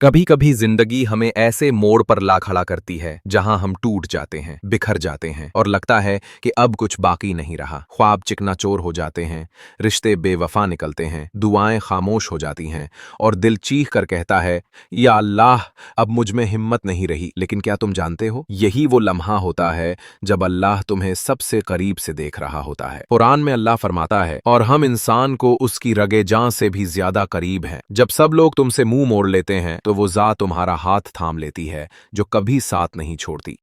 कभी कभी जिंदगी हमें ऐसे मोड़ पर ला खड़ा करती है जहां हम टूट जाते हैं, बिखर जाते हैं और लगता है कि अब कुछ बाकी नहीं रहा। ख्वाब चिकनाचौर हो जाते हैं, रिश्ते बेवफा निकलते हैं, दुआएं खामोश हो जाती हैं और दिल चीख कर कहता है, या अल्लाह, अब मुझ में हिम्मत नहीं रही। लेकिन क्या तुम जानते हो, यही वो लम्हा होता है जब अल्लाह तुम्हें सबसे करीब से देख रहा होता है। कुरान में अल्लाह फरमाता है, और हम इंसान को उसकी रगे जां से भी ज्यादा करीब हैं। जब सब लोग तुमसे मुंह मोड़ लेते हैं तो वो ज़ात तुम्हारा हाथ थाम लेती है, जो कभी साथ नहीं छोड़ती।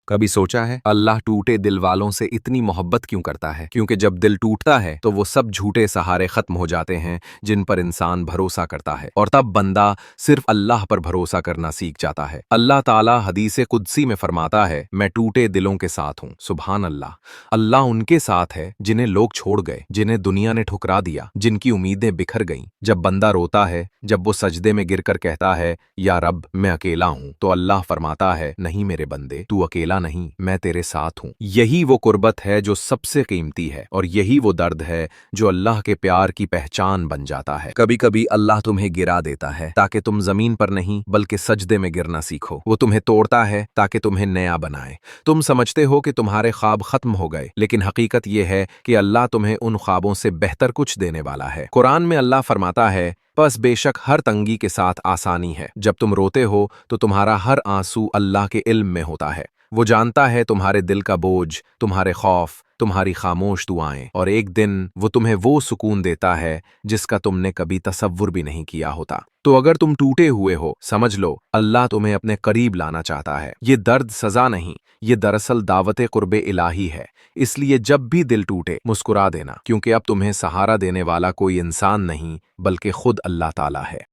कभी सोचा है अल्लाह टूटे दिल वालों से इतनी मोहब्बत क्यों करता है? क्योंकि जब दिल टूटता है तो वो सब झूठे सहारे खत्म हो जाते हैं जिन पर इंसान भरोसा करता है, और तब बंदा सिर्फ अल्लाह पर भरोसा करना सीख जाता है। अल्लाह ताला हदीसे कुदसी में फरमाता है, मैं टूटे दिलों के साथ हूँ। सुभान अल्लाह। अल्लाह उनके साथ है जिन्हें लोग छोड़ गए, जिन्हें दुनिया ने ठुकरा दिया, जिनकी उम्मीदें बिखर गईं। जब बंदा रोता है, जब वो सजदे में गिरकर कहता है, या रब मैं अकेला हूँ, तो अल्लाह फरमाता है, नहीं मेरे बंदे, तू अकेला नहीं, मैं तेरे साथ हूं। यही वो कुर्बत है जो सबसे कीमती है, और यही वो दर्द है जो अल्लाह के प्यार की पहचान बन जाता है। कभी कभी अल्लाह तुम्हें गिरा देता है ताकि तुम जमीन पर नहीं बल्कि सजदे में गिरना सीखो। वो तुम्हें तोड़ता है ताकि तुम्हें नया बनाए। तुम समझते हो कि तुम्हारे ख्वाब खत्म हो गए, लेकिन हकीकत यह है कि अल्लाह तुम्हें उन ख्वाबों से बेहतर कुछ देने वाला है। कुरान में अल्लाह फरमाता है, बस बेशक हर तंगी के साथ आसानी है। जब तुम रोते हो तो तुम्हारा हर आंसू अल्लाह के इल्म में होता है। वो जानता है तुम्हारे दिल का बोझ, तुम्हारे खौफ, तुम्हारी खामोश दुआएं, और एक दिन वो तुम्हें वो सुकून देता है जिसका तुमने कभी तसव्वुर भी नहीं किया होता। तो अगर तुम टूटे हुए हो, समझ लो अल्लाह तुम्हें अपने करीब लाना चाहता है। ये दर्द सजा नहीं, ये दरअसल दावते कुर्बे इलाही है। इसलिए जब भी दिल टूटे मुस्कुरा देना, क्योंकि अब तुम्हें सहारा देने वाला कोई इंसान नहीं बल्कि खुद अल्लाह ताला है।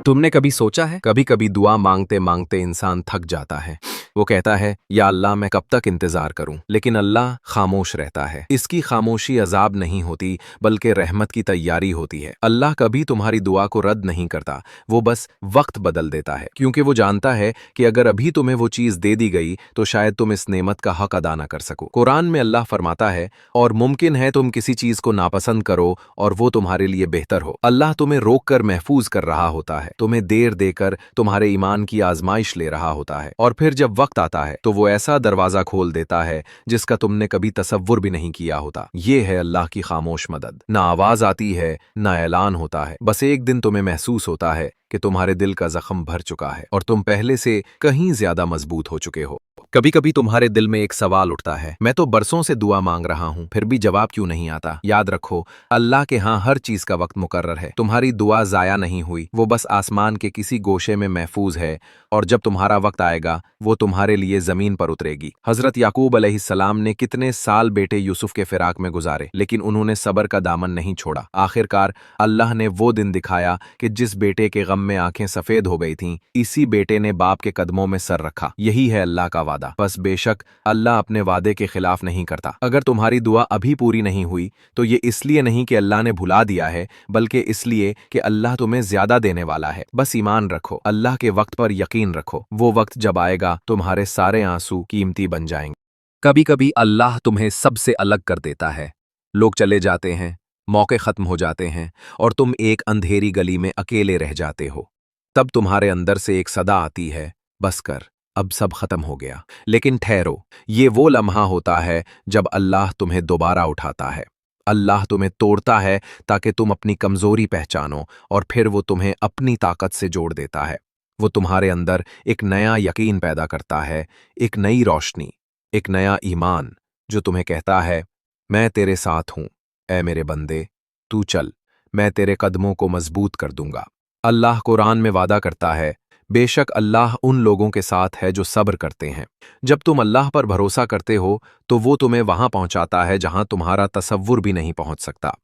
तुमने कभी सोचा है, कभी कभी दुआ मांगते मांगते इंसान थक जाता है। वो कहता है, या अल्लाह मैं कब तक इंतजार करूं? लेकिन अल्लाह खामोश रहता है। इसकी खामोशी अजाब नहीं होती बल्कि रहमत की तैयारी होती है। अल्लाह कभी तुम्हारी दुआ को रद्द नहीं करता, वो बस वक्त बदल देता है, क्योंकि वो जानता है कि अगर अभी तुम्हें वो चीज दे दी गई तो शायद तुम इस नेमत का हक अदा न कर सको। कुरान में अल्लाह फरमाता है, और मुमकिन है तुम किसी चीज को नापसंद करो और वो तुम्हारे लिए बेहतर हो। अल्लाह तुम्हें रोक कर महफूज कर रहा होता है, तुम्हें देर देकर तुम्हारे ईमान की आजमाइश ले रहा होता है, और फिर जब वक्त आता है तो वो ऐसा दरवाजा खोल देता है जिसका तुमने कभी तसव्वुर भी नहीं किया होता। ये है अल्लाह की खामोश मदद। ना आवाज आती है, ना ऐलान होता है, बस एक दिन तुम्हें महसूस होता है कि तुम्हारे दिल का जख्म भर चुका है और तुम पहले से कहीं ज्यादा मजबूत हो चुके हो। कभी कभी तुम्हारे दिल में एक सवाल उठता है, मैं तो बरसों से दुआ मांग रहा हूं, फिर भी जवाब क्यों नहीं आता? याद रखो, अल्लाह के यहाँ हर चीज का वक्त मुकर्रर है। तुम्हारी दुआ जाया नहीं हुई, वो बस आसमान के किसी गोशे में महफूज है, और जब तुम्हारा वक्त आएगा वो तुम्हारे लिए जमीन पर उतरेगी। हजरत याकूब अलैहिस्सलाम ने कितने साल बेटे यूसुफ के फिराक में गुजारे, लेकिन उन्होंने सब्र का दामन नहीं छोड़ा। आखिरकार अल्लाह ने वो दिन दिखाया कि जिस बेटे के गम में आंखें सफेद हो गई थीं, इसी बेटे ने बाप के कदमों में सर रखा। यही है अल्लाह का वादा। बस बेशक अल्लाह अपने वादे के खिलाफ नहीं करता। अगर तुम्हारी दुआ अभी पूरी नहीं हुई तो ये इसलिए नहीं कि अल्लाह ने भुला दिया है, बल्कि इसलिए कि अल्लाह तुम्हें ज्यादा देने वाला है। बस ईमान रखो, अल्लाह के वक्त पर यकीन रखो। वो वक्त जब आएगा तुम्हारे सारे आंसू कीमती बन जाएंगे। कभी कभी अल्लाह तुम्हें सबसे अलग कर देता है। लोग चले जाते हैं, मौके खत्म हो जाते हैं, और तुम एक अंधेरी गली में अकेले रह जाते हो। तब तुम्हारे अंदर से एक सदा आती है, बस कर, अब सब खत्म हो गया। लेकिन ठहरो, ये वो लम्हा होता है जब अल्लाह तुम्हें दोबारा उठाता है। अल्लाह तुम्हें तोड़ता है ताकि तुम अपनी कमजोरी पहचानो, और फिर वो तुम्हें अपनी ताकत से जोड़ देता है। वो तुम्हारे अंदर एक नया यकीन पैदा करता है, एक नई रोशनी, एक नया ईमान, जो तुम्हें कहता है, मैं तेरे साथ हूं, ऐ मेरे बंदे, तू चल, मैं तेरे कदमों को मजबूत कर दूंगा। अल्लाह कुरान में वादा करता है, बेशक अल्लाह उन लोगों के साथ है जो सब्र करते हैं। जब तुम अल्लाह पर भरोसा करते हो तो वो तुम्हें वहां पहुंचाता है जहां तुम्हारा तसव्वुर भी नहीं पहुंच सकता।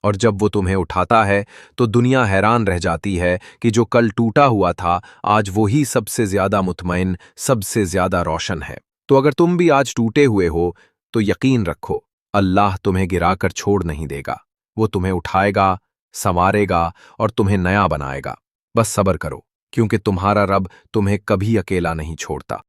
और जब वो तुम्हें उठाता है तो दुनिया हैरान रह जाती है कि जो कल टूटा हुआ था आज वही सबसे ज्यादा मुतमईन, सबसे ज्यादा रोशन है। तो अगर तुम भी आज टूटे हुए हो तो यकीन रखो, अल्लाह तुम्हें गिराकर छोड़ नहीं देगा। वो तुम्हें उठाएगा, संवारेगा और तुम्हें नया बनाएगा। बस सब्र करो, क्योंकि तुम्हारा रब तुम्हें कभी अकेला नहीं छोड़ता।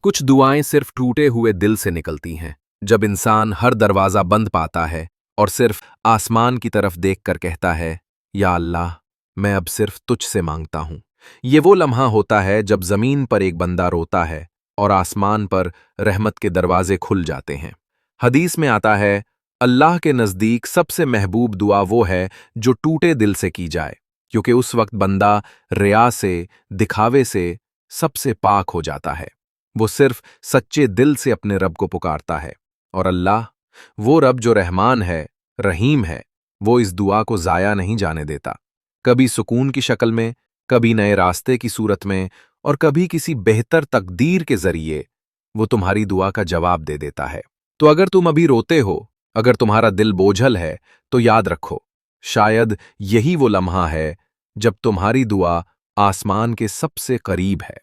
कुछ दुआएं सिर्फ टूटे हुए दिल से निकलती हैं, जब इंसान हर दरवाजा बंद पाता है और सिर्फ आसमान की तरफ देखकर कहता है, या अल्लाह, मैं अब सिर्फ तुझ से मांगता हूं। ये वो लम्हा होता है जब जमीन पर एक बंदा रोता है और आसमान पर रहमत के दरवाजे खुल जाते हैं। हदीस में आता है, अल्लाह के नज़दीक सबसे महबूब दुआ वो है जो टूटे दिल से की जाए, क्योंकि उस वक्त बंदा रिया से, दिखावे से सबसे पाक हो जाता है। वो सिर्फ सच्चे दिल से अपने रब को पुकारता है, और अल्लाह, वो रब जो रहमान है, रहीम है, वो इस दुआ को ज़ाया नहीं जाने देता। कभी सुकून की शक्ल में, कभी नए रास्ते की सूरत में, और कभी किसी बेहतर तकदीर के जरिए वो तुम्हारी दुआ का जवाब दे देता है। तो अगर तुम अभी रोते हो, अगर तुम्हारा दिल बोझल है, तो याद रखो, शायद यही वो लम्हा है जब तुम्हारी दुआ आसमान के सबसे करीब है।